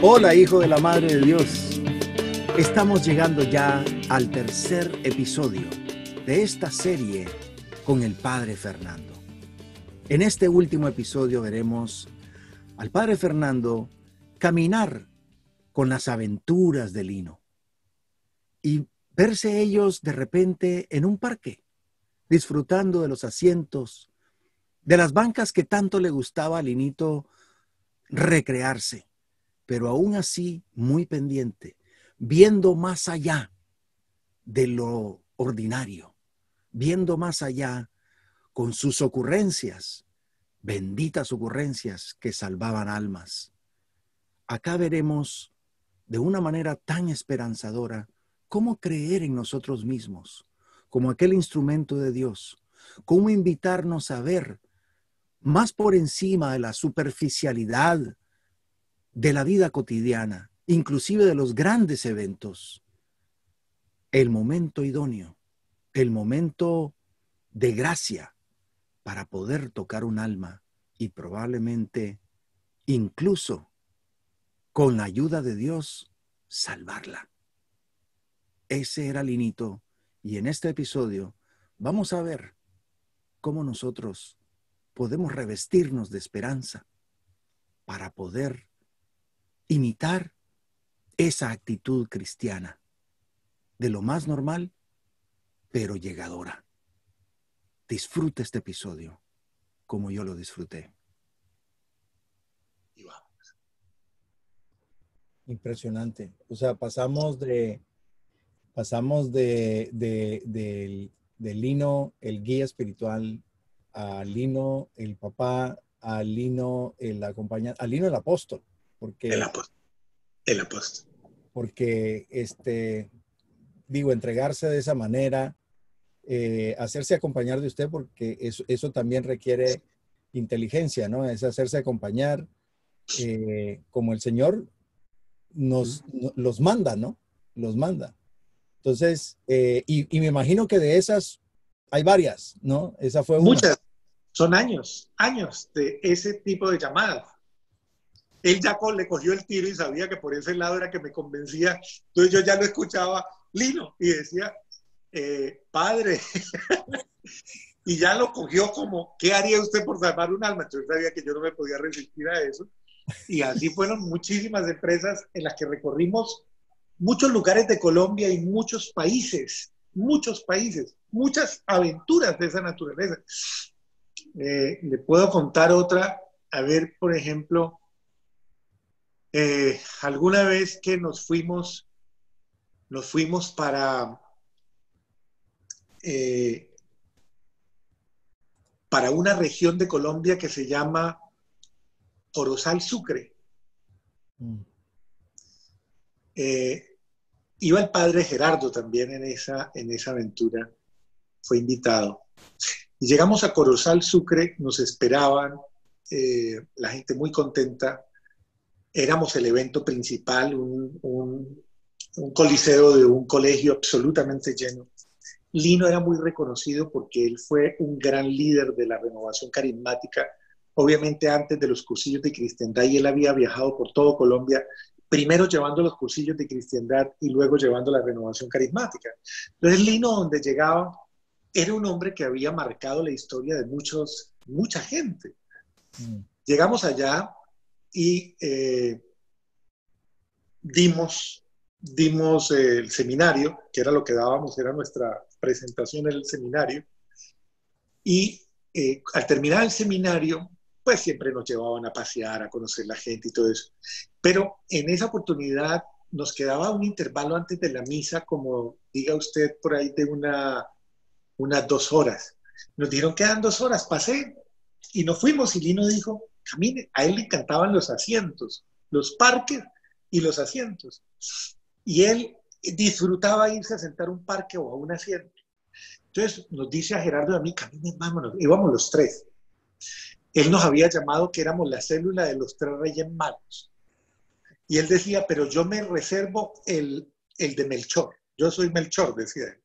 Hola, hijo de la Madre de Dios. Estamos llegando ya al tercer episodio de esta serie con el Padre Fernando. En este último episodio veremos al Padre Fernando caminar con las aventuras de Lino y verse ellos de repente en un parque, disfrutando de los asientos, de las bancas que tanto le gustaba a Linito recrearse, pero aún así muy pendiente, viendo más allá de lo ordinario, viendo más allá con sus ocurrencias, benditas ocurrencias que salvaban almas. Acá veremos de una manera tan esperanzadora cómo creer en nosotros mismos, como aquel instrumento de Dios, cómo invitarnos a ver más por encima de la superficialidad de la vida cotidiana, inclusive de los grandes eventos, el momento idóneo, el momento de gracia para poder tocar un alma y probablemente, incluso con la ayuda de Dios, salvarla. Ese era Linito, y en este episodio vamos a ver cómo nosotros podemos revestirnos de esperanza para poder imitar esa actitud cristiana, de lo más normal, pero llegadora. Disfruta este episodio como yo lo disfruté. Impresionante. O sea, pasamos de Lino, el guía espiritual, a Lino, el papá, a Lino, el acompañante, a Lino, el apóstol, El porque, apóstol. El apóstol. porque entregarse de esa manera, hacerse acompañar de usted, porque eso también requiere inteligencia, ¿no? Es hacerse acompañar, como el Señor los manda, ¿no? Los manda. Entonces, y me imagino que de esas hay varias, ¿no? Esa fue una. Muchas. Son años de ese tipo de llamadas. Él ya le cogió el tiro y sabía que por ese lado era que me convencía. Entonces yo ya lo escuchaba, Lino, y decía, padre, y ya lo cogió como, ¿qué haría usted por salvar un alma? Entonces sabía que yo no me podía resistir a eso. Y así fueron muchísimas empresas en las que recorrimos muchos lugares de Colombia y muchos países, muchas aventuras de esa naturaleza. Le puedo contar otra, a ver, por ejemplo, alguna vez que nos fuimos eh, para una región de Colombia que se llama Corozal Sucre. Eh, Iba el padre Gerardo también en esa aventura, fue invitado. Y llegamos a Corozal Sucre, nos esperaban, la gente muy contenta. Éramos el evento principal, un coliseo de un colegio absolutamente lleno. Lino era muy reconocido porque él fue un gran líder de la renovación carismática. Obviamente antes de los cursillos de cristiandad, y él había viajado por todo Colombia, primero llevando los cursillos de cristiandad y luego llevando la renovación carismática. Entonces Lino, donde llegaba, era un hombre que había marcado la historia de mucha gente. Llegamos allá y dimos el seminario, que era lo que dábamos, era nuestra presentación en el seminario, y al terminar el seminario, pues siempre nos llevaban a pasear, a conocer la gente y todo eso. Pero en esa oportunidad nos quedaba un intervalo antes de la misa, como diga usted por ahí, de unas 2 horas. Nos dijeron, quedan 2 horas, pasé, y nos fuimos, y Lino dijo, camine. A él le encantaban los asientos, los parques y los asientos. Y él disfrutaba irse a sentar a un parque o a un asiento. Entonces nos dice a Gerardo y a mí, caminen, vámonos. Íbamos los tres. Él nos había llamado que éramos la célula de los 3 Reyes Magos. Y él decía, pero yo me reservo el de Melchor. Yo soy Melchor, decía él.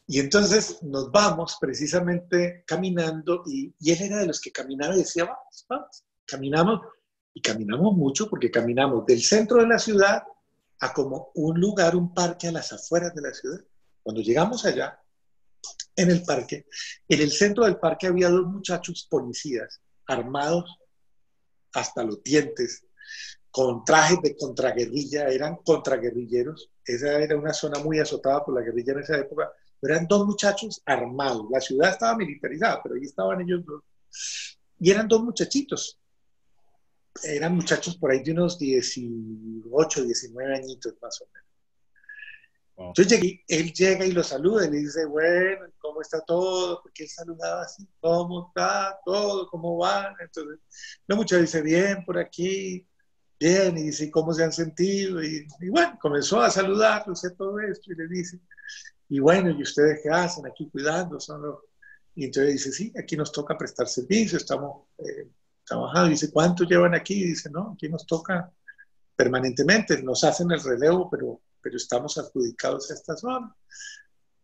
Y entonces nos vamos precisamente caminando y él era de los que caminaba y decía, vamos, vamos. Caminamos Y caminamos mucho porque caminamos del centro de la ciudad a como un lugar, un parque a las afueras de la ciudad. Cuando llegamos allá, en el parque, en el centro del parque había dos muchachos policías armados hasta los dientes, con trajes de contraguerrilla, eran contraguerrilleros. Esa era una zona muy azotada por la guerrilla en esa época. Pero eran dos muchachos armados. La ciudad estaba militarizada, pero ahí estaban ellos dos. Y eran dos muchachitos. Eran muchachos por ahí de unos 18, 19 añitos más o menos. Wow. Entonces él llega y lo saluda y le dice, bueno, ¿cómo está todo? Porque él saludaba así, ¿cómo está todo? ¿Cómo van? Entonces, la muchacha dice, bien, por aquí, bien, y dice, ¿cómo se han sentido? Y bueno, comenzó a saludarlos y todo esto, y le dice, y bueno, ¿y ustedes qué hacen aquí cuidando? Y entonces dice, sí, aquí nos toca prestar servicio, estamos trabajando. Y dice, ¿cuánto llevan aquí? Y dice, no, aquí nos toca permanentemente, nos hacen el relevo, pero estamos adjudicados a esta zona.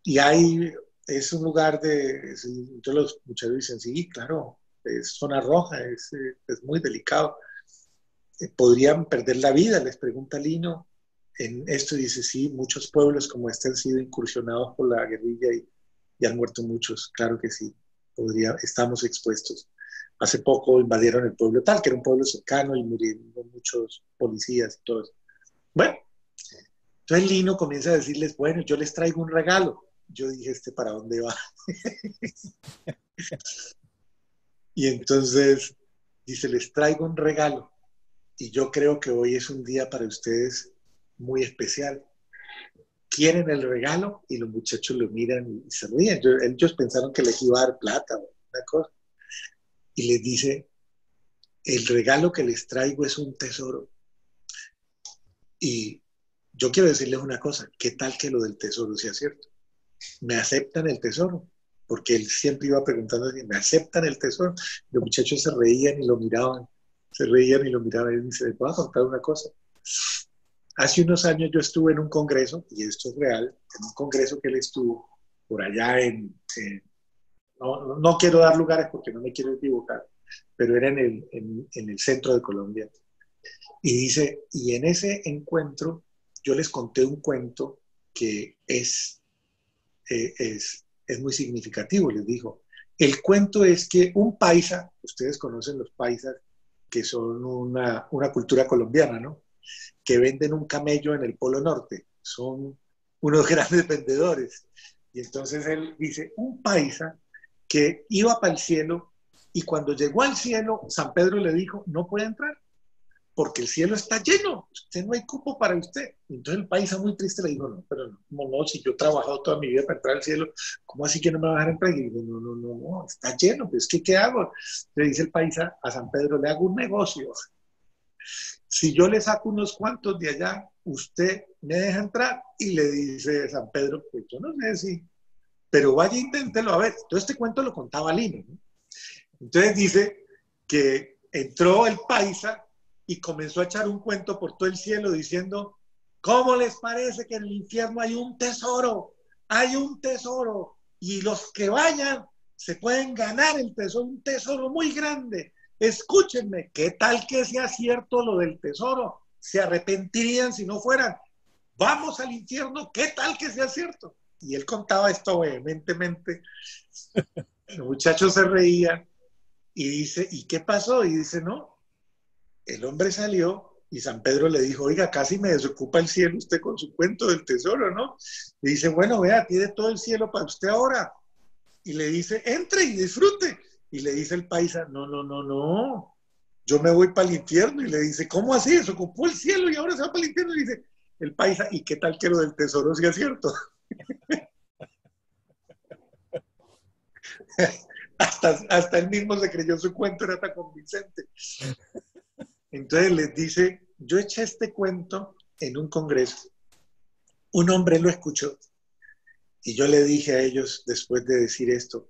Y ahí es un lugar entonces los muchachos dicen, sí, claro, es zona roja, es muy delicado. ¿Podrían perder la vida? Les pregunta Lino. En esto dice, sí, muchos pueblos como este han sido incursionados por la guerrilla y han muerto muchos, claro que sí, estamos expuestos. Hace poco invadieron el pueblo tal, que era un pueblo cercano, y murieron muchos policías y todo eso. Bueno, entonces Lino comienza a decirles, bueno, yo les traigo un regalo. Yo dije, ¿para dónde va? Y entonces dice, les traigo un regalo. Y yo creo que hoy es un día para ustedes muy especial. ¿Quieren el regalo? Y los muchachos lo miran y se ríen. Ellos pensaron que les iba a dar plata o una cosa. Y les dice, el regalo que les traigo es un tesoro. Y yo quiero decirles una cosa, ¿qué tal que lo del tesoro sea cierto? ¿Me aceptan el tesoro? Porque él siempre iba preguntando, ¿me aceptan el tesoro? Los muchachos se reían y lo miraban, y dice, ¿les voy a contar una cosa? Hace unos años yo estuve en un congreso, y esto es real, en un congreso que él estuvo por allá no quiero dar lugares porque no me quiero equivocar, pero era en el centro de Colombia. Y dice, y en ese encuentro yo les conté un cuento que es muy significativo, les dijo. El cuento es que un paisa, ustedes conocen los paisas, que son una cultura colombiana, ¿no? Que venden un camello en el Polo Norte, son unos grandes vendedores. Y entonces él dice, un paisa que iba para el cielo y cuando llegó al cielo, San Pedro le dijo, no puede entrar porque el cielo está lleno, usted no hay cupo para usted. Y entonces el paisa muy triste le dijo, no, pero no, si yo he trabajado toda mi vida para entrar al cielo, ¿cómo así que no me va a dejar entrar? Y digo, no, está lleno, pues ¿qué hago? Le dice el paisa a San Pedro, le hago un negocio. Si yo le saco unos cuantos de allá, usted me deja entrar. Y le dice San Pedro, pues yo no sé si, pero vaya, inténtelo a ver. Entonces este cuento lo contaba Lino, ¿no? Entonces dice que entró el paisa y comenzó a echar un cuento por todo el cielo diciendo, ¿cómo les parece que en el infierno hay un tesoro? Hay un tesoro y los que vayan se pueden ganar el tesoro, un tesoro muy grande. Escúchenme, ¿qué tal que sea cierto lo del tesoro? Se arrepentirían si no fueran. Vamos al infierno, ¿qué tal que sea cierto? Y él contaba esto vehementemente. Los muchachos se reían y dice, ¿y qué pasó? Y dice, no, el hombre salió y San Pedro le dijo, oiga, casi me desocupa el cielo usted con su cuento del tesoro, ¿no? Y dice, bueno, vea, tiene todo el cielo para usted ahora. Y le dice, entre y disfrute. Y le dice el paisa, no, yo me voy para el infierno. Y le dice, ¿cómo así? Desocupó el cielo y ahora se va para el infierno. Y dice el paisa, ¿y qué tal que lo del tesoro sea cierto? hasta él mismo se creyó su cuento, era tan convincente. Entonces les dice, yo eché este cuento en un congreso. Un hombre lo escuchó y yo le dije a ellos, después de decir esto,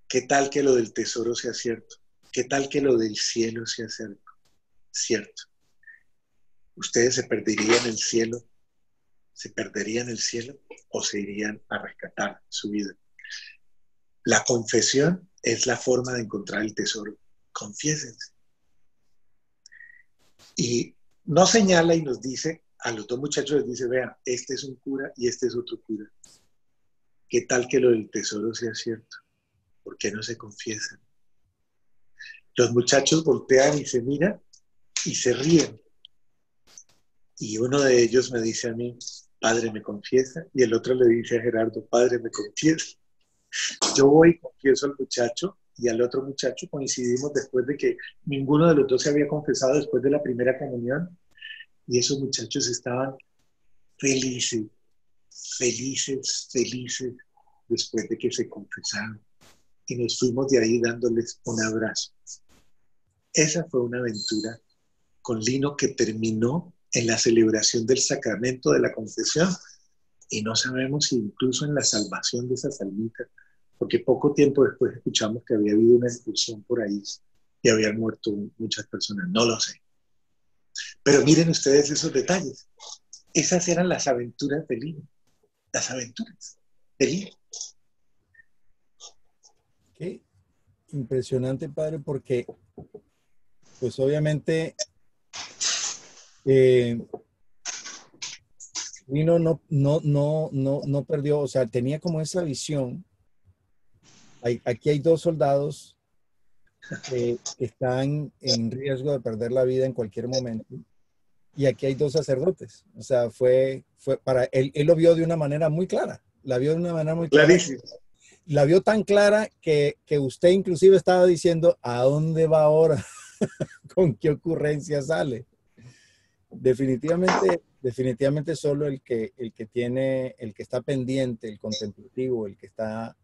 ¿qué tal que lo del tesoro sea cierto? ¿Qué tal que lo del cielo sea cierto? ¿Ustedes se perderían el cielo? ¿Se perderían el cielo o se irían a rescatar su vida? La confesión es la forma de encontrar el tesoro. Confiésense. Y nos señala y nos dice, a los dos muchachos les dice, vean, este es un cura y este es otro cura. ¿Qué tal que lo del tesoro sea cierto? ¿Por qué no se confiesan? Los muchachos voltean y se miran y se ríen. Y uno de ellos me dice a mí, padre, ¿me confiesa? Y el otro le dice a Gerardo, padre, ¿me confiesa? Yo voy y confieso al muchacho y al otro muchacho coincidimos después de que ninguno de los dos se había confesado después de la primera comunión. Y esos muchachos estaban felices, felices, felices después de que se confesaron. Y nos fuimos de ahí dándoles un abrazo. Esa fue una aventura con Lino que terminó en la celebración del sacramento de la confesión y no sabemos si incluso en la salvación de esas almitas, porque poco tiempo después escuchamos que había habido una expulsión por ahí y habían muerto muchas personas, no lo sé. Pero miren ustedes esos detalles. Esas eran las aventuras de Lino, las aventuras de Lino. Qué impresionante, padre, porque pues obviamente Lino no perdió, o sea, tenía como esa visión. Aquí hay dos soldados que están en riesgo de perder la vida en cualquier momento. Y aquí hay dos sacerdotes. O sea, fue para él lo vio de una manera muy clara. La vio de una manera muy clara. Clarísimo. La vio tan clara que usted inclusive estaba diciendo, ¿a dónde va ahora? ¿Con qué ocurrencia sale? Definitivamente solo el que está pendiente, el contemplativo, el que está,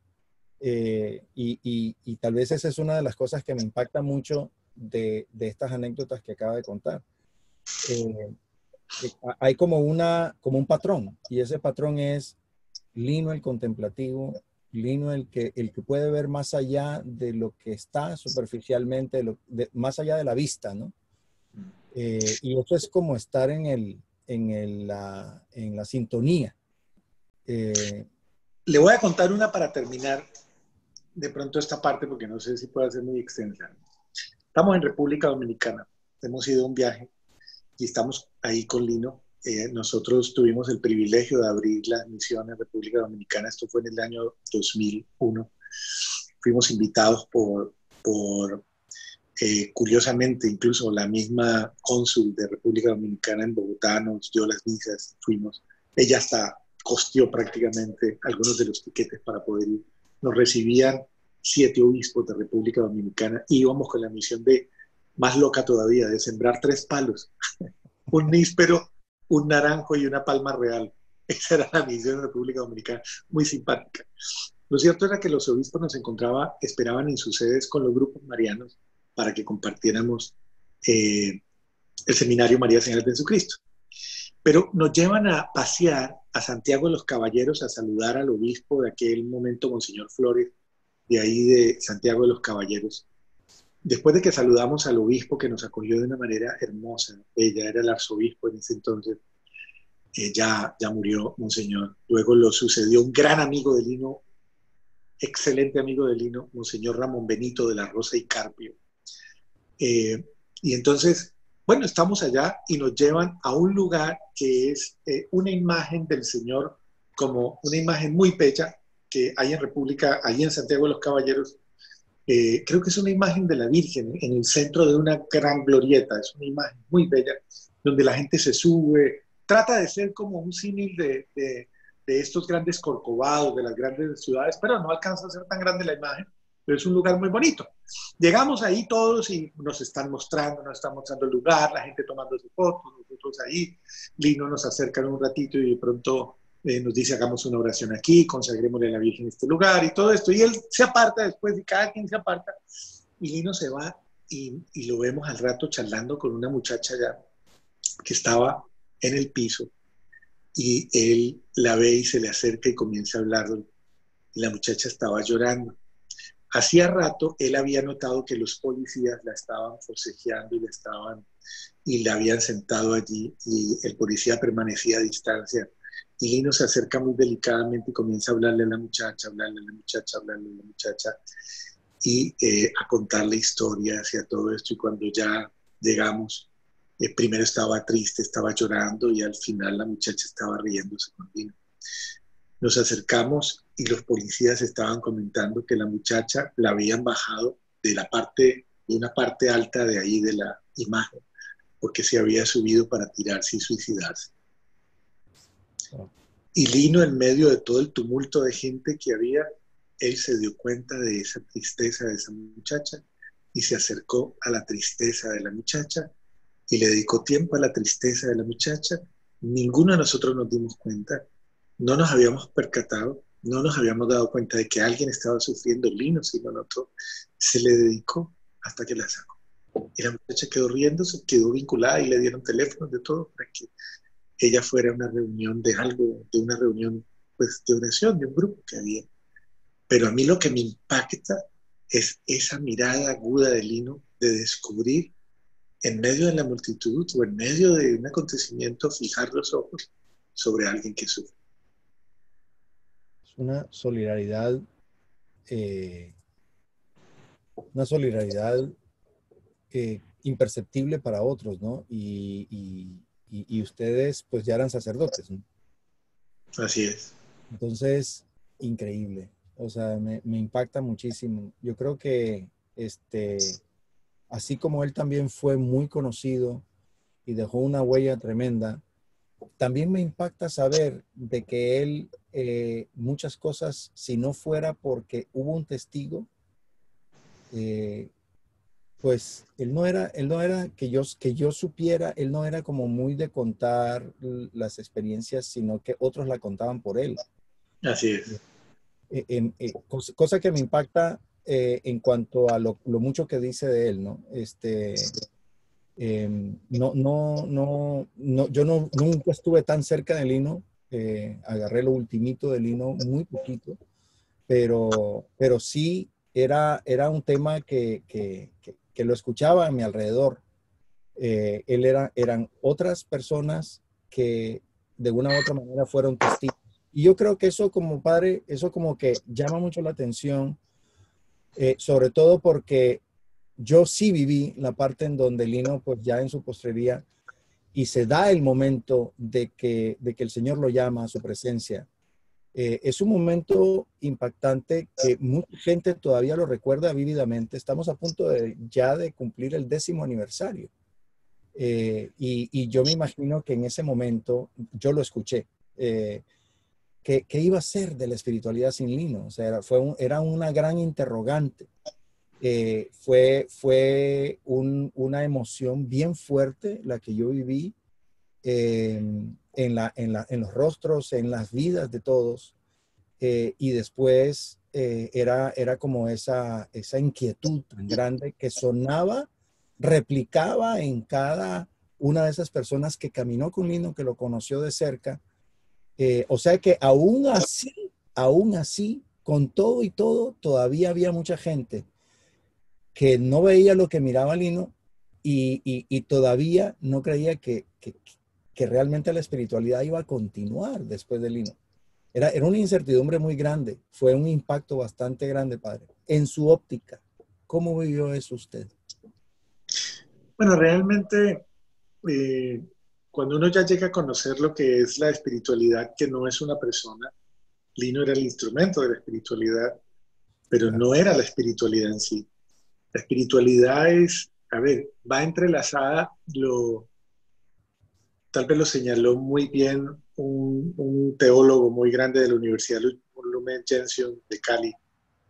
y tal vez esa es una de las cosas que me impacta mucho de estas anécdotas que acaba de contar. Hay como un patrón, y ese patrón es Lino el contemplativo, Lino el que puede ver más allá de lo que está superficialmente, más allá de la vista, ¿no? Y eso es como estar en la sintonía. Le voy a contar una para terminar de pronto esta parte, porque no sé si puede ser muy extensa. Estamos en República Dominicana, hemos ido a un viaje y estamos ahí con Lino. Nosotros tuvimos el privilegio de abrir las misiones en República Dominicana, esto fue en el año 2001. Fuimos invitados por curiosamente, incluso la misma cónsul de República Dominicana en Bogotá nos dio las visas, fuimos. Ella hasta costeó prácticamente algunos de los tiquetes para poder ir. Nos recibían 7 obispos de República Dominicana y íbamos con la misión de, más loca todavía, de sembrar 3 palos. Un níspero, un naranjo y una palma real. Esa era la misión de República Dominicana, muy simpática. Lo cierto era que los obispos nos esperaban en sus sedes con los grupos marianos para que compartiéramos el seminario María Señal de Jesucristo. Pero nos llevan a pasear a Santiago de los Caballeros a saludar al obispo de aquel momento, Monseñor Flores, de ahí de Santiago de los Caballeros. Después de que saludamos al obispo que nos acogió de una manera hermosa, ella era el arzobispo en ese entonces, ya murió Monseñor. Luego lo sucedió un gran amigo de Lino, excelente amigo de Lino, Monseñor Ramón Benito de la Rosa y Carpio. Y entonces, bueno, estamos allá y nos llevan a un lugar que es una imagen del Señor, como una imagen muy bella que hay en República, ahí en Santiago de los Caballeros. Creo que es una imagen de la Virgen en el centro de una gran glorieta, es una imagen muy bella, donde la gente se sube, trata de ser como un símil de estos grandes corcovados, de las grandes ciudades, pero no alcanza a ser tan grande la imagen, pero es un lugar muy bonito. Llegamos ahí todos y nos están mostrando el lugar, la gente tomando sus fotos, nosotros ahí, Lino nos acerca en un ratito y de pronto nos dice hagamos una oración aquí, consagrémosle a la Virgen este lugar y todo esto, y él se aparta después y cada quien se aparta, y Lino se va y lo vemos al rato charlando con una muchacha ya que estaba en el piso, y él la ve y se le acerca y comienza a hablar, y la muchacha estaba llorando. Hacía rato él había notado que los policías la estaban forcejeando y la habían sentado allí, y el policía permanecía a distancia. Y Lino se acerca muy delicadamente y comienza a hablarle a la muchacha, y a contarle historias y a todo esto. Y cuando ya llegamos, Primero estaba triste, estaba llorando y al final la muchacha estaba riéndose con Lino. Nos acercamos y los policías estaban comentando que la muchacha la habían bajado de una parte alta de ahí de la imagen, porque se había subido para tirarse y suicidarse. Y Lino, en medio de todo el tumulto de gente que había, él se dio cuenta de esa tristeza de esa muchacha y se acercó a la tristeza de la muchacha y le dedicó tiempo a la tristeza de la muchacha. Ninguno de nosotros nos dimos cuenta, no nos habíamos percatado, no nos habíamos dado cuenta de que alguien estaba sufriendo. Lino sí lo notó, se le dedicó hasta que la sacó. Y la muchacha quedó riéndose, quedó vinculada y le dieron teléfonos de todo para que ella fuera a una reunión de algo, de una reunión pues, de oración, de un grupo que había. Pero a mí lo que me impacta es esa mirada aguda de Lino de descubrir en medio de la multitud o en medio de un acontecimiento, fijar los ojos sobre alguien que sufre. Es una solidaridad imperceptible para otros, ¿no? Y ustedes pues ya eran sacerdotes, ¿no? Así es. Entonces, increíble. O sea, me impacta muchísimo. Yo creo que así como él también fue muy conocido y dejó una huella tremenda, también me impacta saber de que él, muchas cosas, si no fuera porque hubo un testigo, pues él no era que yo supiera, él no era como muy de contar las experiencias, sino que otros la contaban por él. Así es. Cosa que me impacta en cuanto a lo mucho que dice de él, ¿no? Yo nunca estuve tan cerca de Lino, agarré lo ultimito de Lino muy poquito, pero sí era un tema que lo escuchaba a mi alrededor. Eran otras personas que de una u otra manera fueron testigos. Y yo creo que eso como padre, eso como que llama mucho la atención, sobre todo porque yo sí viví la parte en donde Lino, pues ya en su postrería, y se da el momento de que el Señor lo llama a su presencia. Es un momento impactante que mucha gente todavía lo recuerda vívidamente. Estamos a punto ya de cumplir el 10º aniversario. Y yo me imagino que en ese momento yo lo escuché. ¿Qué iba a ser de la espiritualidad sin Lino? O sea, era una gran interrogante. Fue una emoción bien fuerte la que yo viví en los rostros, en las vidas de todos. Y después era como esa inquietud tan grande que sonaba, replicaba en cada una de esas personas que caminó con Lino, que lo conoció de cerca. O sea que aún así, con todo y todo, todavía había mucha gente que no veía lo que miraba Lino y todavía no creía que realmente la espiritualidad iba a continuar después de Lino. Era una incertidumbre muy grande, fue un impacto bastante grande, padre. En su óptica, ¿cómo vivió eso usted? Bueno, realmente, cuando uno ya llega a conocer lo que es la espiritualidad, que no es una persona, Lino era el instrumento de la espiritualidad, pero no era la espiritualidad en sí. La espiritualidad es, a ver, va entrelazada, tal vez lo señaló muy bien un teólogo muy grande de la Universidad Lumen Gentium de Cali,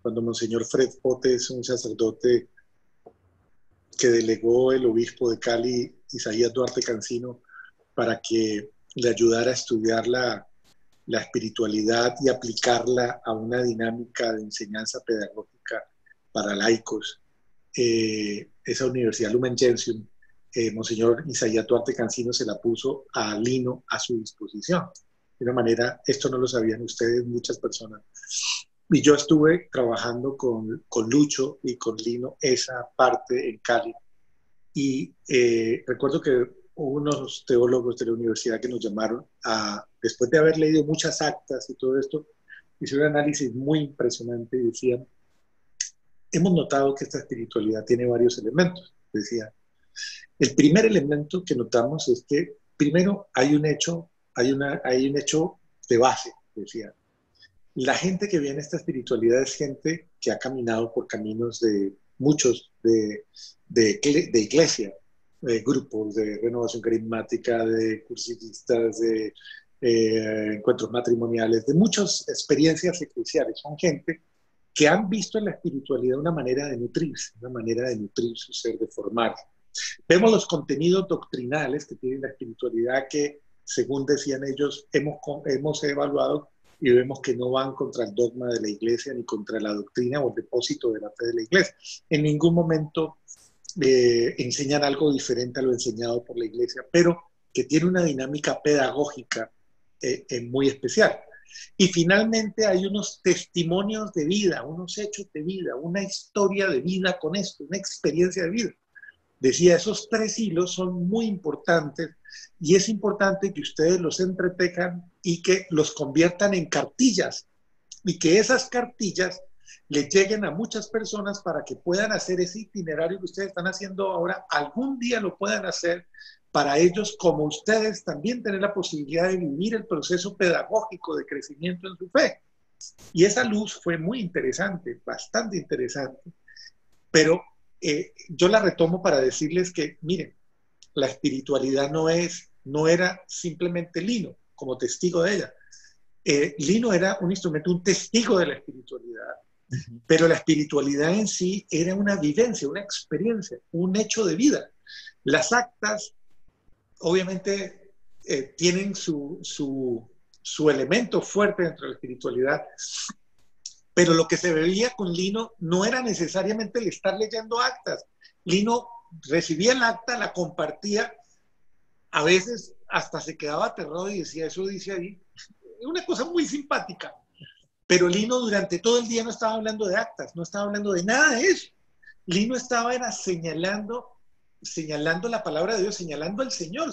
cuando Monseñor Fred Potes, un sacerdote que delegó el obispo de Cali, Isaías Duarte Cancino, para que le ayudara a estudiar la espiritualidad y aplicarla a una dinámica de enseñanza pedagógica para laicos. Esa universidad Lumen Gentium, Monseñor Isaías Duarte Cancino se la puso a Lino a su disposición. De una manera, esto no lo sabían ustedes, muchas personas. Y yo estuve trabajando con Lucho y con Lino esa parte en Cali. Y recuerdo que hubo unos teólogos de la universidad que nos llamaron después de haber leído muchas actas y todo esto, hicieron un análisis muy impresionante y decían, hemos notado que esta espiritualidad tiene varios elementos. Decía, El primer elemento que notamos es que, primero, hay un hecho de base, decía. La gente que viene a esta espiritualidad es gente que ha caminado por caminos de muchos de iglesia, de grupos de renovación carismática, de cursistas, de encuentros matrimoniales, de muchas experiencias eclesiales. Son gente que han visto en la espiritualidad una manera de nutrirse, una manera de nutrir su ser, de formarse. Vemos los contenidos doctrinales que tiene la espiritualidad que, según decían ellos, hemos evaluado y vemos que no van contra el dogma de la iglesia ni contra la doctrina o el depósito de la fe de la iglesia. En ningún momento enseñan algo diferente a lo enseñado por la iglesia, pero que tiene una dinámica pedagógica muy especial. Y finalmente hay unos testimonios de vida, unos hechos de vida, una historia de vida con esto, una experiencia de vida. Decía, esos 3 hilos son muy importantes y es importante que ustedes los entretejan y que los conviertan en cartillas y que esas cartillas les lleguen a muchas personas para que puedan hacer ese itinerario que ustedes están haciendo ahora, algún día lo puedan hacer para ellos, como ustedes también tener la posibilidad de vivir el proceso pedagógico de crecimiento en su fe. Y esa luz fue muy interesante, bastante interesante, pero yo la retomo para decirles que, miren, la espiritualidad no era simplemente Lino como testigo de ella. Lino era un instrumento, un testigo de la espiritualidad, pero la espiritualidad en sí era una vivencia, una experiencia, un hecho de vida. Las actas, obviamente, tienen su elemento fuerte dentro de la espiritualidad, pero lo que se veía con Lino no era necesariamente el estar leyendo actas. Lino recibía el acta, la compartía, a veces hasta se quedaba aterrado y decía, eso dice ahí. Una cosa muy simpática. Pero Lino durante todo el día no estaba hablando de actas, no estaba hablando de nada de eso. Lino estaba señalando la palabra de Dios, señalando al Señor,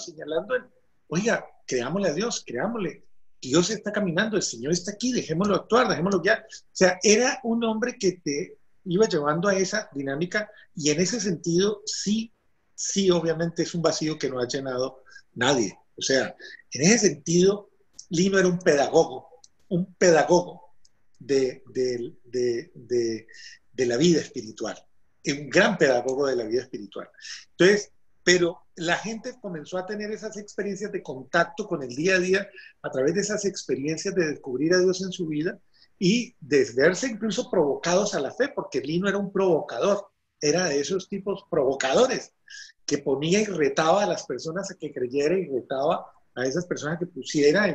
oiga, creámosle a Dios, creámosle. Dios está caminando, el Señor está aquí, dejémoslo actuar, dejémoslo guiar. O sea, era un hombre que te iba llevando a esa dinámica y en ese sentido sí, obviamente es un vacío que no ha llenado nadie. O sea, en ese sentido, Lino era un pedagogo de la vida espiritual, un gran pedagogo de la vida espiritual. Entonces, pero la gente comenzó a tener esas experiencias de contacto con el día a día a través de esas experiencias de descubrir a Dios en su vida y de verse incluso provocados a la fe, porque Lino era un provocador, era de esos tipos provocadores que ponía y retaba a las personas a que creyera y retaba a esas personas que pusiera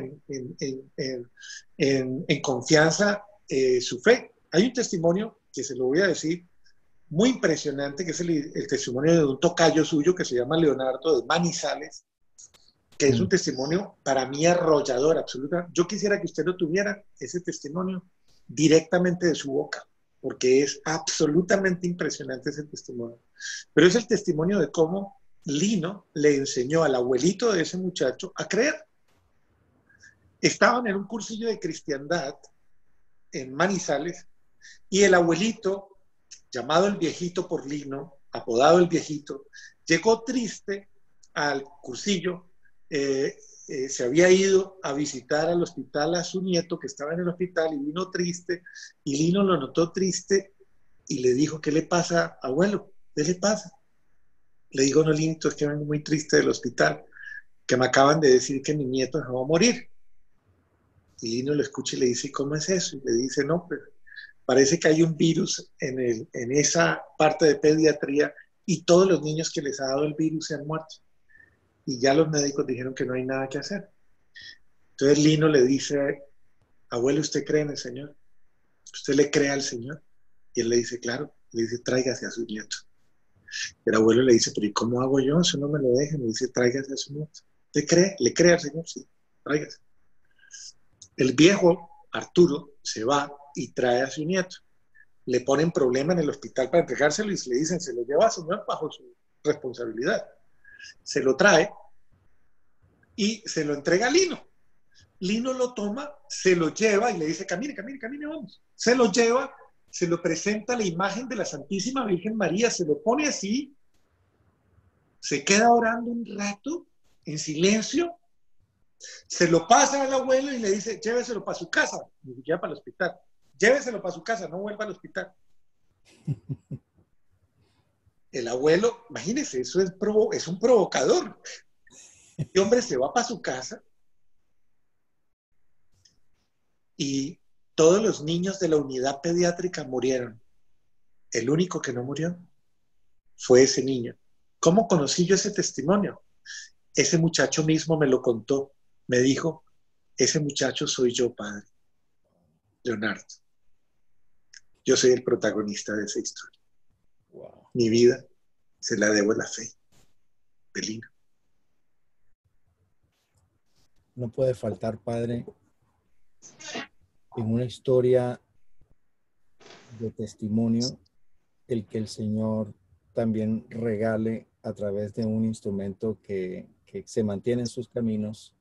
en confianza su fe. Hay un testimonio que se lo voy a decir, muy impresionante, que es el testimonio de un tocayo suyo que se llama Leonardo de Manizales, que es un testimonio para mí arrollador, absoluta. Yo quisiera que usted lo tuviera, ese testimonio, directamente de su boca, porque es absolutamente impresionante ese testimonio. Pero es el testimonio de cómo Lino le enseñó al abuelito de ese muchacho a creer. Estaban en un cursillo de cristiandad en Manizales y el abuelito, llamado el viejito por Lino, apodado el viejito, llegó triste al cursillo, se había ido a visitar al hospital a su nieto que estaba en el hospital y vino triste, y Lino lo notó triste y le dijo, ¿qué le pasa, abuelo? ¿Qué le pasa? Le dijo, no, Linito, es que vengo muy triste del hospital, que me acaban de decir que mi nieto se va a morir. Y Lino lo escucha y le dice, ¿cómo es eso? Y le dice, no, pero parece que hay un virus en esa parte de pediatría y todos los niños que les ha dado el virus se han muerto. Y ya los médicos dijeron que no hay nada que hacer. Entonces Lino le dice, abuelo, ¿usted cree en el Señor? ¿Usted le cree al Señor? Y él le dice, claro. Le dice, tráigase a su nieto. El abuelo le dice, pero ¿y cómo hago yo? Eso no me lo dejen. Le dice, tráigase a su nieto. ¿Usted cree? ¿Le cree al Señor? Sí, tráigase. El viejo Arturo se va y trae a su nieto. Le ponen problema en el hospital para entregárselo y le dicen, se lo lleva, señor, bajo su responsabilidad. Se lo trae y se lo entrega a Lino. Lino lo toma, se lo lleva y le dice, camine, camine, camine, vamos. Se lo lleva, se lo presenta a la imagen de la Santísima Virgen María, se lo pone así, se queda orando un rato en silencio, se lo pasa al abuelo y le dice, lléveselo para su casa, ni siquiera para el hospital, lléveselo para su casa, no vuelva al hospital. El abuelo, imagínense, eso es un provocador. El hombre se va para su casa y todos los niños de la unidad pediátrica murieron. El único que no murió fue ese niño. ¿Cómo conocí yo ese testimonio? Ese muchacho mismo me lo contó. Me dijo, ese muchacho soy yo, padre. Leonardo. Yo soy el protagonista de esa historia. Wow. Mi vida se la debo a la fe de Lino. No puede faltar, padre, en una historia de testimonio, el que el Señor también regale a través de un instrumento que se mantiene en sus caminos,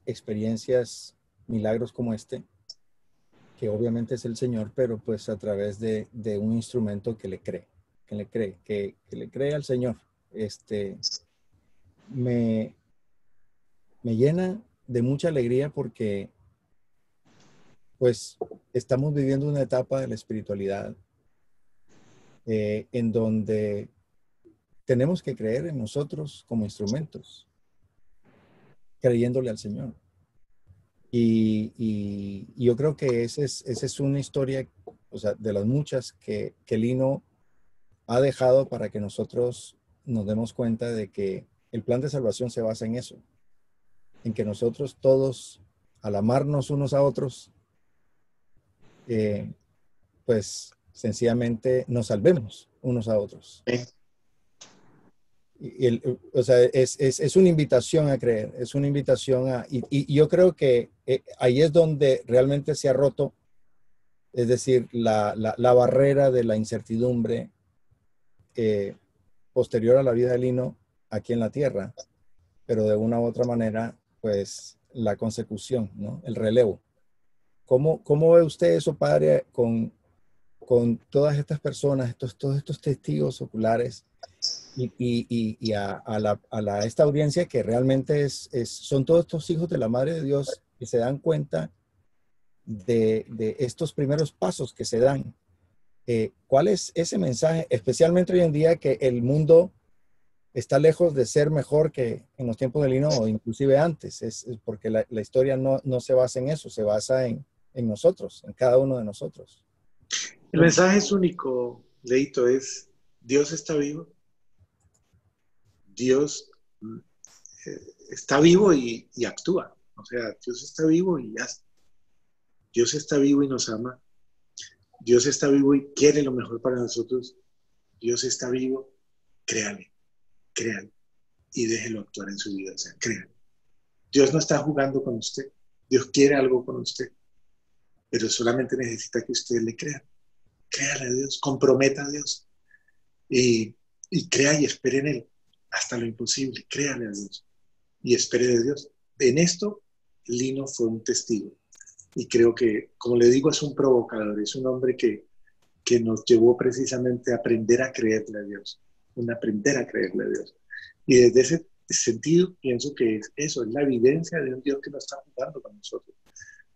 experiencias, milagros como este, que obviamente es el Señor, pero pues a través de un instrumento que le cree al Señor. Me llena de mucha alegría porque pues estamos viviendo una etapa de la espiritualidad en donde tenemos que creer en nosotros como instrumentos, creyéndole al Señor. Y yo creo que esa es una historia, o sea, de las muchas que Lino ha dejado para que nosotros nos demos cuenta de que el plan de salvación se basa en eso, en que nosotros todos, al amarnos unos a otros, pues sencillamente nos salvemos unos a otros. O sea, es una invitación a creer, es una invitación y yo creo que ahí es donde realmente se ha roto, es decir, la barrera de la incertidumbre posterior a la vida de Lino aquí en la tierra, pero de una u otra manera, pues la consecución, ¿no? El relevo. ¿Cómo ve usted eso, padre, con todas estas personas, todos estos testigos oculares y a esta audiencia que realmente son todos estos hijos de la Madre de Dios que se dan cuenta de estos primeros pasos que se dan? ¿Cuál es ese mensaje, especialmente hoy en día que el mundo está lejos de ser mejor que en los tiempos de Lino o inclusive antes? Es porque la historia no se basa en eso, se basa en nosotros, en cada uno de nosotros. El mensaje es único, Leito, es Dios está vivo. Dios está vivo y actúa. O sea, Dios está vivo y hace. Dios está vivo y nos ama. Dios está vivo y quiere lo mejor para nosotros. Dios está vivo, créale y déjelo actuar en su vida. O sea, créale. Dios no está jugando con usted. Dios quiere algo con usted, pero solamente necesita que usted le crea. Créale a Dios, comprometa a Dios y crea y espere en Él hasta lo imposible. Créale a Dios y espere de Dios. En esto, Lino fue un testigo y creo que, como le digo, es un provocador, es un hombre que nos llevó precisamente a aprender a creerle a Dios, aprender a creerle a Dios. Y desde ese sentido pienso que eso es la evidencia de un Dios que no está jugando con nosotros,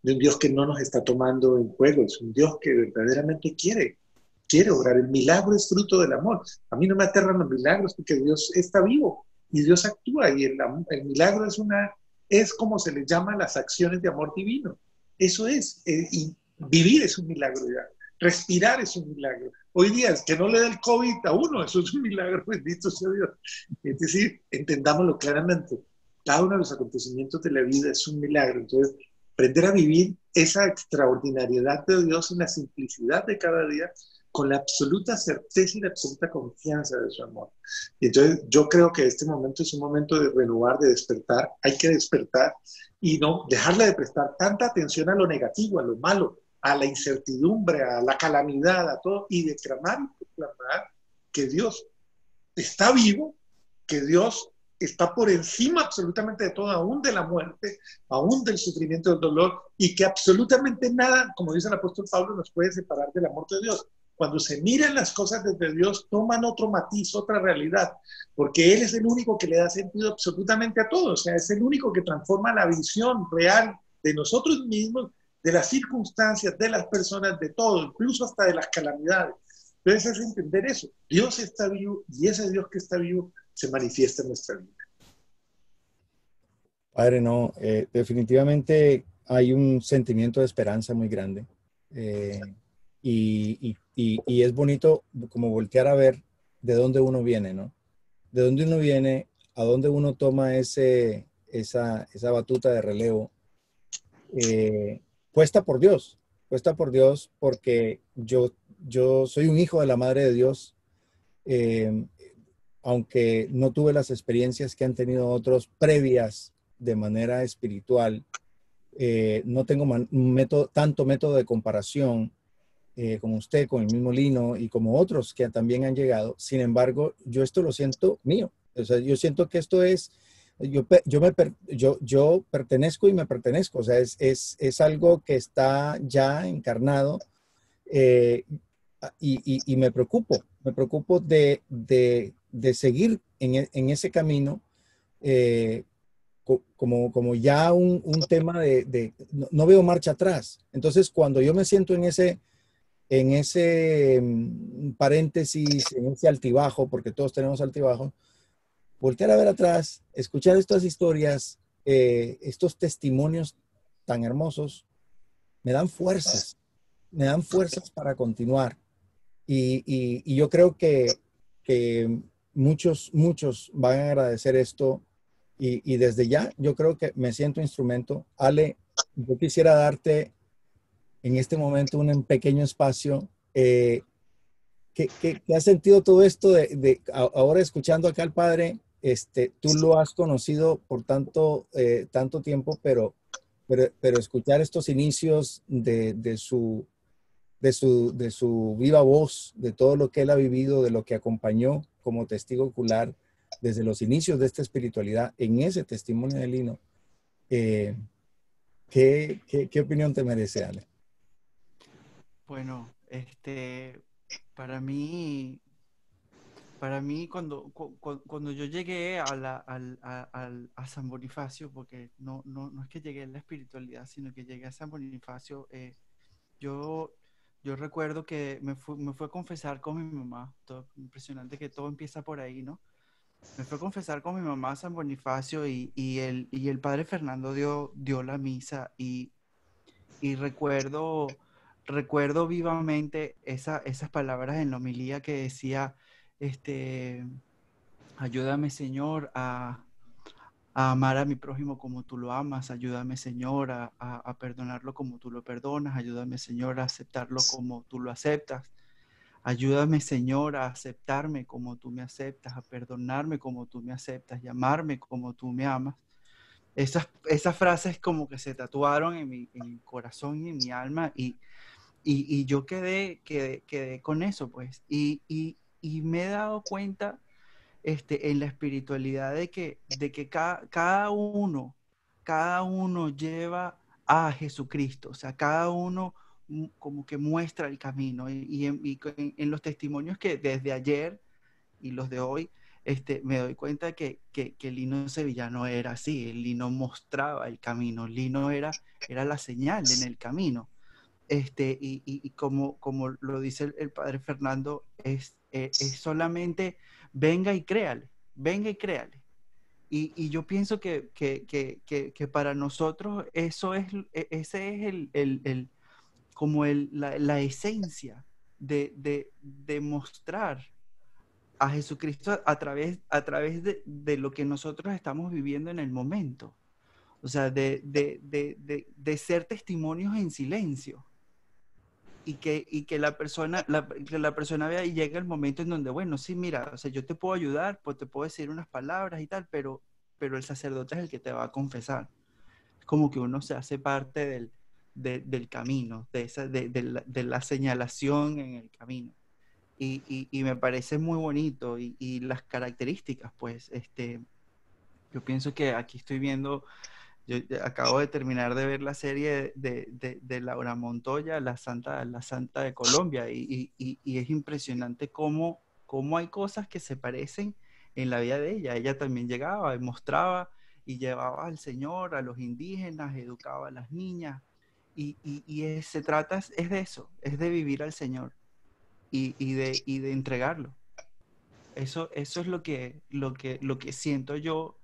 de un Dios que no nos está tomando en juego, es un Dios que verdaderamente quiere obrar. El milagro es fruto del amor. A mí no me aterran los milagros porque Dios está vivo y Dios actúa y el milagro es como se le llama las acciones de amor divino. Eso es, y vivir es un milagro ya. Respirar es un milagro. Hoy día es que no le da el COVID a uno, eso es un milagro, bendito sea Dios. Es decir, entendámoslo claramente. Cada uno de los acontecimientos de la vida es un milagro. Entonces, aprender a vivir esa extraordinariedad de Dios en la simplicidad de cada día, con la absoluta certeza y la absoluta confianza de su amor. Y entonces yo creo que este momento es un momento de renovar, de despertar. Hay que despertar y no dejarle de prestar tanta atención a lo negativo, a lo malo, a la incertidumbre, a la calamidad, a todo, y de clamar y proclamar que Dios está vivo, que Dios está por encima absolutamente de todo, aún de la muerte, aún del sufrimiento, del dolor, y que absolutamente nada, como dice el apóstol Pablo, nos puede separar del amor de Dios. cuando se miran las cosas desde Dios, toman otro matiz, otra realidad, porque Él es el único que le da sentido absolutamente a todo, o sea, es el único que transforma la visión real de nosotros mismos, de las circunstancias, de las personas, de todo, incluso hasta de las calamidades. Entonces es entender eso. Dios está vivo y ese Dios que está vivo se manifiesta en nuestra vida. Padre, no, definitivamente hay un sentimiento de esperanza muy grande. Y es bonito como voltear a ver de dónde uno viene, ¿no? De dónde uno viene, a dónde uno toma esa batuta de relevo. eh, Puesta por Dios porque yo soy un hijo de la Madre de Dios, eh, aunque no tuve las experiencias que han tenido otros previas de manera espiritual. No tengo tanto método de comparación como usted, con el mismo Lino y como otros que también han llegado. Sin embargo, yo esto lo siento mío. O sea, yo siento que esto es, yo pertenezco y me pertenezco. O sea, es algo que está ya encarnado, eh, y me preocupo de seguir en ese camino, eh, como ya un tema no veo marcha atrás. Entonces, cuando yo me siento en ese paréntesis, en ese altibajo, porque todos tenemos altibajo, voltear a ver atrás, escuchar estas historias, estos testimonios tan hermosos, me dan fuerzas para continuar. Y yo creo que muchos van a agradecer esto. Y desde ya, yo creo que me siento instrumento. Ale, yo quisiera darte en este momento un pequeño espacio. ¿Qué has sentido todo esto ahora escuchando acá al padre? Tú lo has conocido por tanto tiempo, pero escuchar estos inicios de su viva voz, de todo lo que él ha vivido, de lo que acompañó como testigo ocular desde los inicios de esta espiritualidad, en ese testimonio de Lino, eh, ¿qué opinión te merece, Ale? Bueno, para mí, cuando yo llegué a San Bonifacio, porque no es que llegué a la espiritualidad, sino que llegué a San Bonifacio, yo, yo recuerdo que me fue a confesar con mi mamá. Impresionante que todo empieza por ahí, ¿no? Me fue a confesar con mi mamá a San Bonifacio y el padre Fernando dio la misa y recuerdo vivamente esas palabras en la homilía que decía, este, ayúdame Señor a amar a mi prójimo como tú lo amas, ayúdame Señor a perdonarlo como tú lo perdonas, ayúdame Señor a aceptarlo como tú lo aceptas, ayúdame Señor a aceptarme como tú me aceptas, a perdonarme como tú me aceptas y amarme como tú me amas. Esas frases como que se tatuaron en mi corazón y en mi alma y yo quedé con eso, pues. Y me he dado cuenta en la espiritualidad de que cada uno lleva a Jesucristo, o sea, cada uno como que muestra el camino. Y en los testimonios que desde ayer y los de hoy, me doy cuenta que Lino Sevillano era así. Lino mostraba el camino, Lino era la señal en el camino. Y como lo dice el padre Fernando, es solamente venga y créale, venga y créale. Y yo pienso que para nosotros ese es como la esencia de mostrar a Jesucristo a través de lo que nosotros estamos viviendo en el momento. O sea, de ser testimonios en silencio y que la persona vea y llegue el momento en donde, bueno, sí, mira, o sea, yo te puedo ayudar, pues te puedo decir unas palabras y tal, pero el sacerdote es el que te va a confesar. Es como que uno se hace parte del camino, de la señalación en el camino. Y me parece muy bonito y las características, pues, yo pienso que aquí estoy viendo Yo acabo de terminar de ver la serie de Laura Montoya, la Santa de Colombia, y es impresionante cómo hay cosas que se parecen en la vida de ella. Ella también llegaba y mostraba y llevaba al Señor, a los indígenas, educaba a las niñas, se trata es de eso, es de vivir al Señor y de entregarlo. Eso es lo que siento yo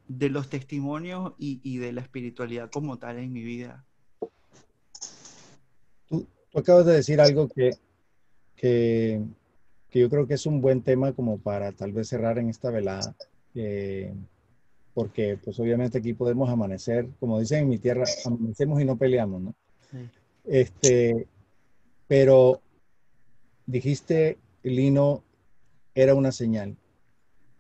de los testimonios y de la espiritualidad como tal en mi vida. Tú acabas de decir algo que, que yo creo que es un buen tema como para tal vez cerrar en esta velada, porque pues obviamente aquí podemos amanecer, como dicen en mi tierra, amanecemos y no peleamos, ¿no? Sí. Pero dijiste, Lino, era una señal.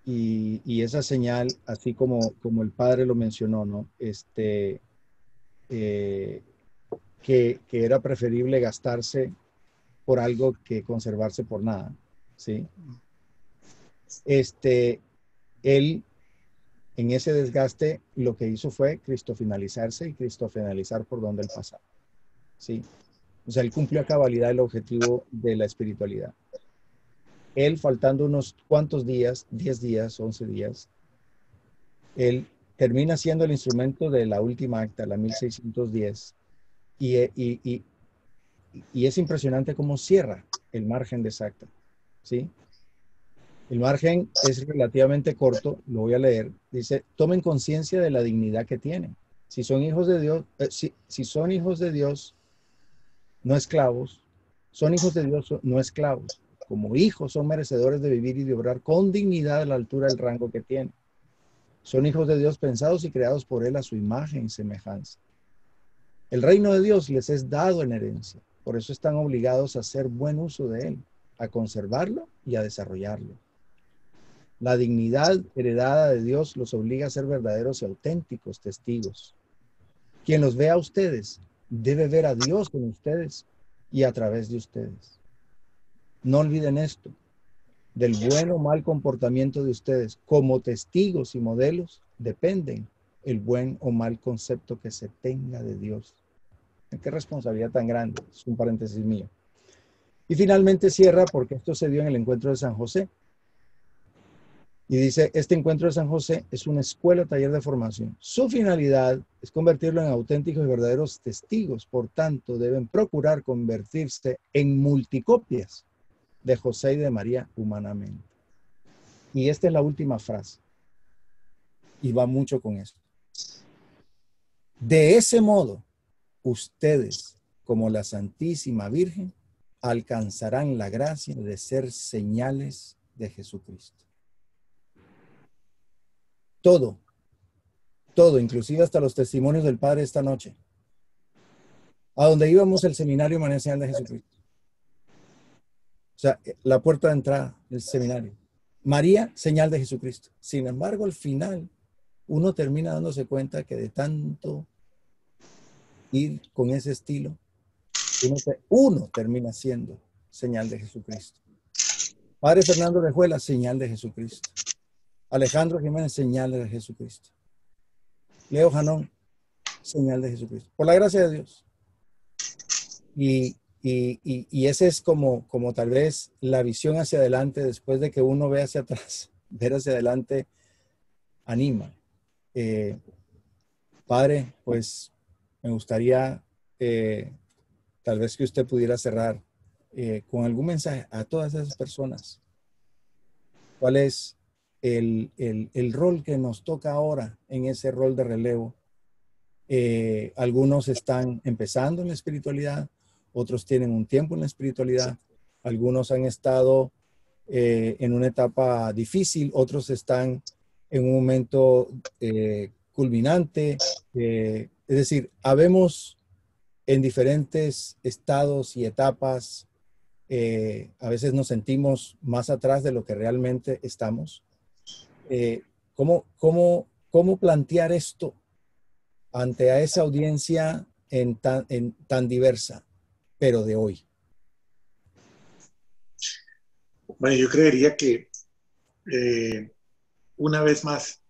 Y esa señal, así como el padre lo mencionó, ¿no? Eh, que era preferible gastarse por algo que conservarse por nada, ¿sí? Él, en ese desgaste, lo que hizo fue cristofinalizarse y cristofinalizar por donde él pasaba, ¿sí? O sea, él cumplió a cabalidad el objetivo de la espiritualidad. Él, faltando unos cuantos días, 10 días, 11 días, él termina siendo el instrumento de la última acta, la 1610, y, y, y, y es impresionante cómo cierra el margen de esa acta, ¿sí? El margen es relativamente corto, lo voy a leer. Dice, tomen conciencia de la dignidad que tienen. Si son hijos de Dios, si son hijos de Dios, no esclavos, son hijos de Dios, no esclavos. Como hijos son merecedores de vivir y de obrar con dignidad a la altura del rango que tienen. Son hijos de Dios pensados y creados por Él a su imagen y semejanza. El reino de Dios les es dado en herencia. Por eso están obligados a hacer buen uso de Él, a conservarlo y a desarrollarlo. La dignidad heredada de Dios los obliga a ser verdaderos y auténticos testigos. Quien los vea a ustedes debe ver a Dios en ustedes y a través de ustedes. No olviden esto. Del buen o mal comportamiento de ustedes como testigos y modelos dependen el buen o mal concepto que se tenga de Dios. Qué responsabilidad tan grande. Es un paréntesis mío. Y finalmente cierra porque esto se dio en el encuentro de San José. Y dice, este encuentro de San José es una escuela taller de formación. Su finalidad es convertirlo en auténticos y verdaderos testigos. Por tanto, deben procurar convertirse en multicopias de José y de María humanamente. Y esta es la última frase. Y va mucho con esto. De ese modo, ustedes, como la Santísima Virgen, alcanzarán la gracia de ser señales de Jesucristo. Todo, inclusive hasta los testimonios del Padre esta noche. A donde íbamos el seminario María Señal de Jesucristo. O sea, la puerta de entrada del seminario. María, señal de Jesucristo. Sin embargo, al final, uno termina dándose cuenta que de tanto ir con ese estilo, uno termina siendo señal de Jesucristo. Padre Fernando de Juela, señal de Jesucristo. Alejandro Jiménez, señal de Jesucristo. Leo Janón, señal de Jesucristo. Por la gracia de Dios. Y ese es como tal vez la visión hacia adelante después de que uno ve hacia atrás. Ver hacia adelante anima. Padre, pues me gustaría tal vez que usted pudiera cerrar con algún mensaje a todas esas personas. ¿Cuál es el rol que nos toca ahora en ese rol de relevo? Algunos están empezando en la espiritualidad, otros tienen un tiempo en la espiritualidad, algunos han estado en una etapa difícil, otros están en un momento culminante. Es decir, habemos en diferentes estados y etapas. A veces nos sentimos más atrás de lo que realmente estamos. ¿Cómo plantear esto ante a esa audiencia tan diversa, pero de hoy? Bueno, yo creería que una vez más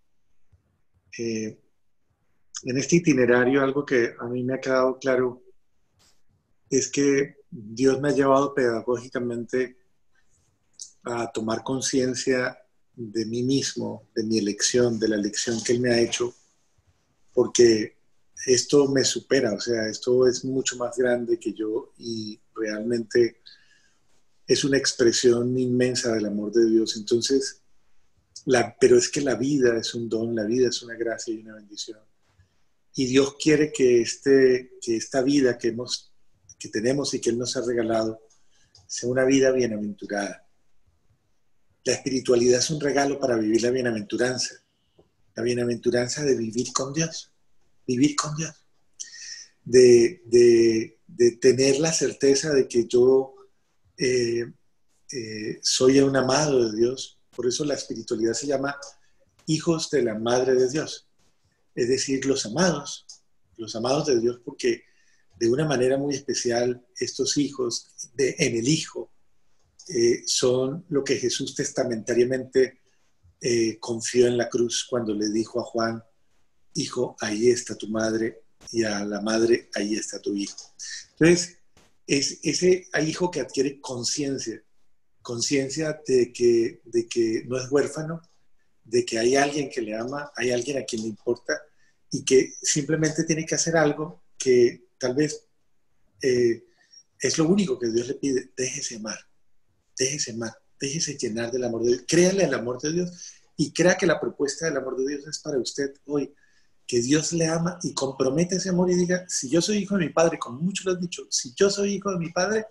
en este itinerario algo que a mí me ha quedado claro es que Dios me ha llevado pedagógicamente a tomar conciencia de mí mismo, de mi elección, de la elección que Él me ha hecho, porque esto me supera, o sea, esto es mucho más grande que yo y realmente es una expresión inmensa del amor de Dios. Entonces, pero es que la vida es un don, la vida es una gracia y una bendición. Y Dios quiere que esta vida que tenemos y que Él nos ha regalado sea una vida bienaventurada. La espiritualidad es un regalo para vivir la bienaventuranza de vivir con Dios, de tener la certeza de que yo soy un amado de Dios. Por eso la espiritualidad se llama hijos de la Madre de Dios, es decir, los amados de Dios, porque de una manera muy especial estos hijos en el Hijo son lo que Jesús testamentariamente confió en la cruz cuando le dijo a Juan: hijo, ahí está tu madre, y a la madre, ahí está tu hijo. Entonces, es ese hijo que adquiere conciencia de que no es huérfano, de que hay alguien que le ama, hay alguien a quien le importa, y que simplemente tiene que hacer algo que tal vez es lo único que Dios le pide: déjese amar, déjese llenar del amor de Dios, créale al amor de Dios y crea que la propuesta del amor de Dios es para usted hoy, que Dios le ama y compromete ese amor y diga: si yo soy hijo de mi Padre, como muchos lo han dicho, si yo soy hijo de mi Padre,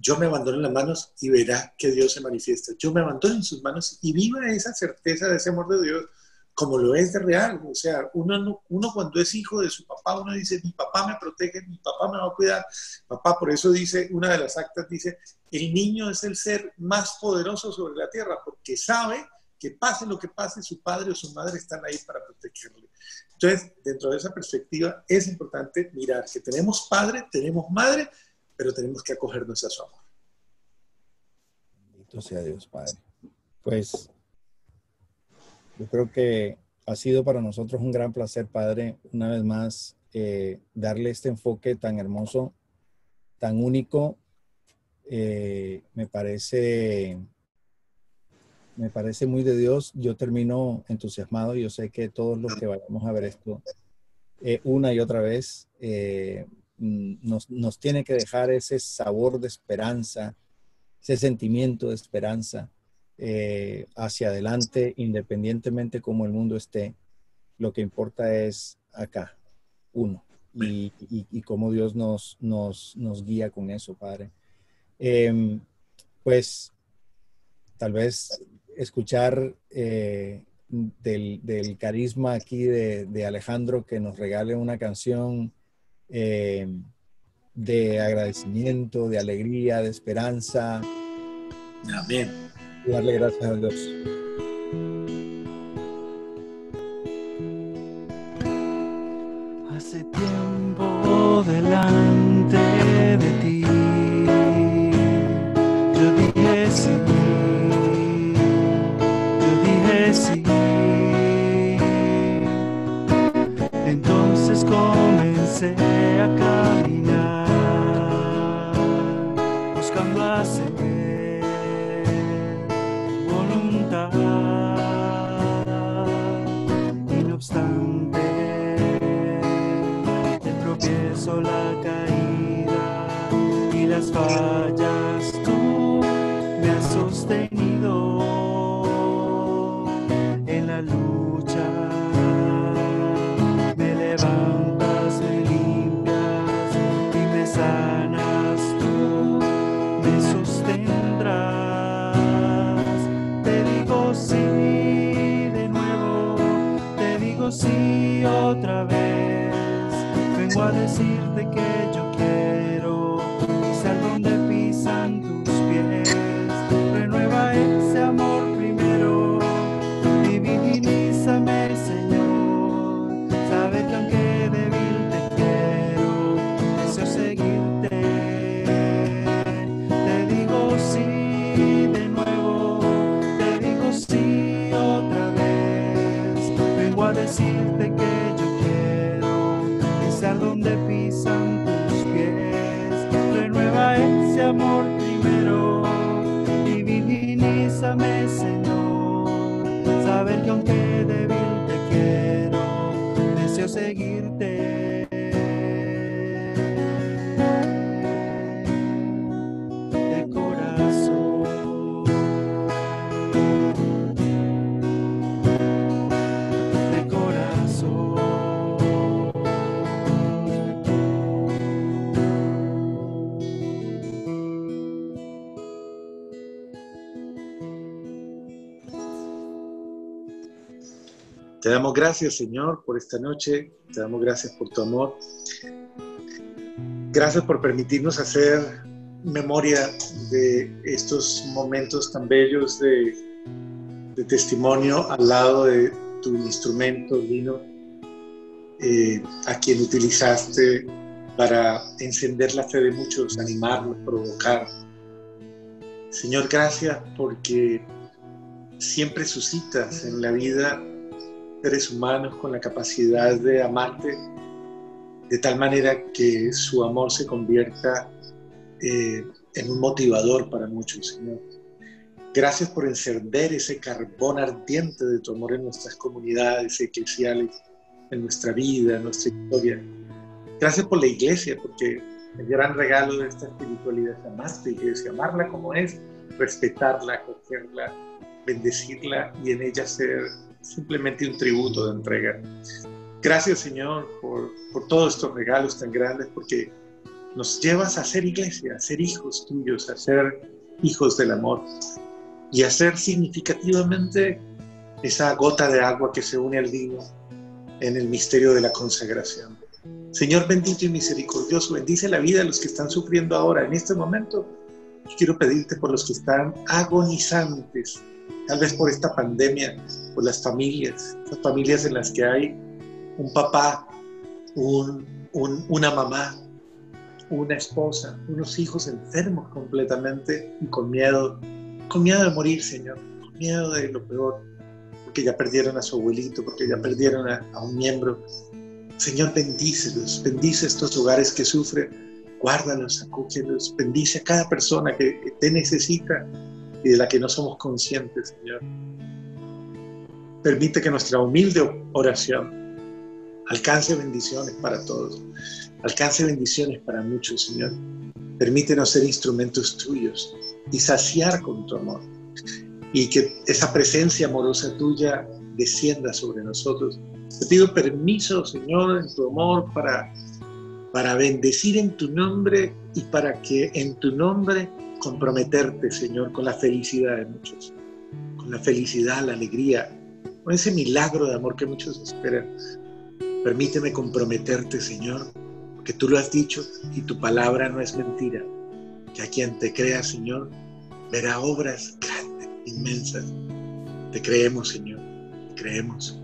yo me abandono en las manos y verá que Dios se manifiesta. Yo me abandono en sus manos y viva esa certeza de ese amor de Dios como lo es de real. O sea, uno cuando es hijo de su papá, uno dice: mi papá me protege, mi papá me va a cuidar. Papá, por eso dice, una de las actas dice: el niño es el ser más poderoso sobre la tierra, porque sabe que pase lo que pase, su padre o su madre están ahí para protegerle. Entonces, dentro de esa perspectiva, es importante mirar que tenemos padre, tenemos madre, pero tenemos que acogernos a su amor. Bendito sea Dios, Padre. Pues yo creo que ha sido para nosotros un gran placer, Padre, una vez más, darle este enfoque tan hermoso, tan único. Me parece muy de Dios. Yo termino entusiasmado. Yo sé que todos los que vayamos a ver esto una y otra vez, nos tiene que dejar ese sabor de esperanza, ese sentimiento de esperanza hacia adelante, independientemente cómo el mundo esté. Lo que importa es acá, uno, y cómo Dios nos guía con eso, Padre. Pues tal vez escuchar del carisma aquí de Alejandro, que nos regale una canción de agradecimiento, de alegría, de esperanza. Amén. Y darle gracias a Dios. Hace tiempo delante de ti yo dije sí, entonces comencé a caminar buscando hacer voluntad, y no obstante el tropiezo, la caída y las fallas, tú me has sostenido en la lucha. Me levantas, me limpias y me sanas, tú me sostendrás. Te digo sí de nuevo, te digo sí otra vez. Vengo a decirte que yo quiero ser donde pisan tus pies. Renueva ese amor primero, divinízame, Señor. Sabe que aunque débil te quiero, deseo seguirte. Te digo sí de nuevo, te digo sí otra vez. Vengo a decirte que yo quiero donde pisan tus pies. Renueva ese amor primero, divinízame, Señor. Saber que aunque débil te quiero, deseo seguirte. De corazón, de corazón. Te damos gracias, Señor, por esta noche. Te damos gracias por tu amor. Gracias por permitirnos hacer memoria de estos momentos tan bellos de testimonio al lado de tu instrumento divino, a quien utilizaste para encender la fe de muchos, animarlos, provocar. Señor, gracias porque siempre suscitas en la vida seres humanos con la capacidad de amarte de tal manera que su amor se convierta en un motivador para muchos, Señor. Gracias por encender ese carbón ardiente de tu amor en nuestras comunidades eclesiales, en nuestra vida, en nuestra historia. Gracias por la iglesia, porque el gran regalo de esta espiritualidad es amar tu iglesia, amarla como es, respetarla, acogerla, bendecirla y en ella ser simplemente un tributo de entrega. Gracias, Señor, por todos estos regalos tan grandes, porque nos llevas a ser iglesia, a ser hijos tuyos, a ser hijos del amor y a ser significativamente esa gota de agua que se une al vino en el misterio de la consagración. Señor bendito y misericordioso, bendice la vida de los que están sufriendo ahora, en este momento. Quiero pedirte por los que están agonizantes, tal vez por esta pandemia, por las familias en las que hay un papá, una mamá, una esposa, unos hijos enfermos completamente y con miedo de morir, Señor, con miedo de lo peor, porque ya perdieron a su abuelito, porque ya perdieron a un miembro. Señor, bendícelos, bendice estos hogares que sufren, guárdalos, acógelos, bendice a cada persona que te necesita y de la que no somos conscientes, Señor. Permite que nuestra humilde oración alcance bendiciones para todos, alcance bendiciones para muchos, Señor. Permítenos ser instrumentos tuyos y saciar con tu amor. Y que esa presencia amorosa tuya descienda sobre nosotros. Te pido permiso, Señor, en tu amor para bendecir en tu nombre y para que en tu nombre comprometerte, Señor, con la felicidad de muchos, con la felicidad, la alegría, con ese milagro de amor que muchos esperan. Permíteme comprometerte, Señor, porque tú lo has dicho y tu palabra no es mentira, que a quien te crea, Señor, verá obras grandes, inmensas. Te creemos, Señor, te creemos.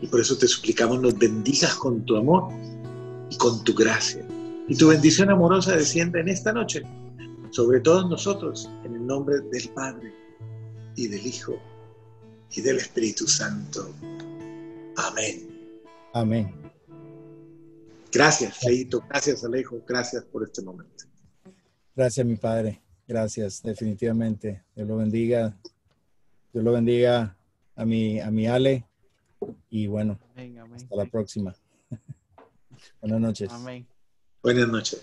Y por eso te suplicamos nos bendigas con tu amor y con tu gracia. Y tu bendición amorosa descienda en esta noche sobre todos nosotros, en el nombre del Padre, y del Hijo, y del Espíritu Santo. Amén. Amén. Gracias, Feito. Gracias, Alejo. Gracias por este momento. Gracias, mi Padre. Gracias, definitivamente. Dios lo bendiga. Dios lo bendiga a mi Ale. Y bueno, Amén, amén. hasta la próxima. Buenas noches. Amén. Buenas noches.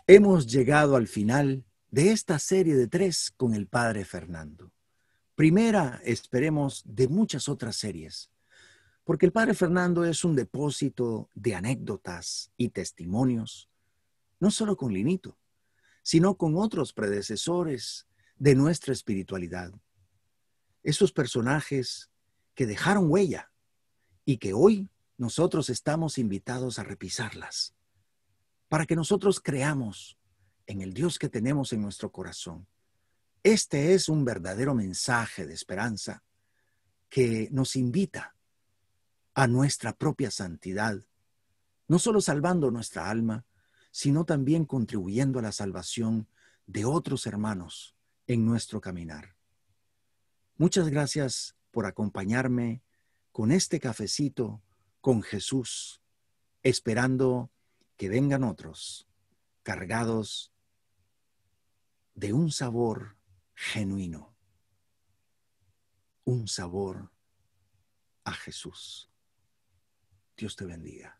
Hemos llegado al final de esta serie de 3 con el Padre Fernando. Primera, esperemos, de muchas otras series, porque el Padre Fernando es un depósito de anécdotas y testimonios, no solo con Linito, sino con otros predecesores de nuestra espiritualidad. Esos personajes que dejaron huella y que hoy nosotros estamos invitados a repisarlas, para que nosotros creamos en el Dios que tenemos en nuestro corazón. Este es un verdadero mensaje de esperanza que nos invita a nuestra propia santidad, no solo salvando nuestra alma, sino también contribuyendo a la salvación de otros hermanos en nuestro caminar. Muchas gracias por acompañarme con este cafecito con Jesús, esperando que vengan otros cargados de un sabor genuino, un sabor a Jesús. Dios te bendiga.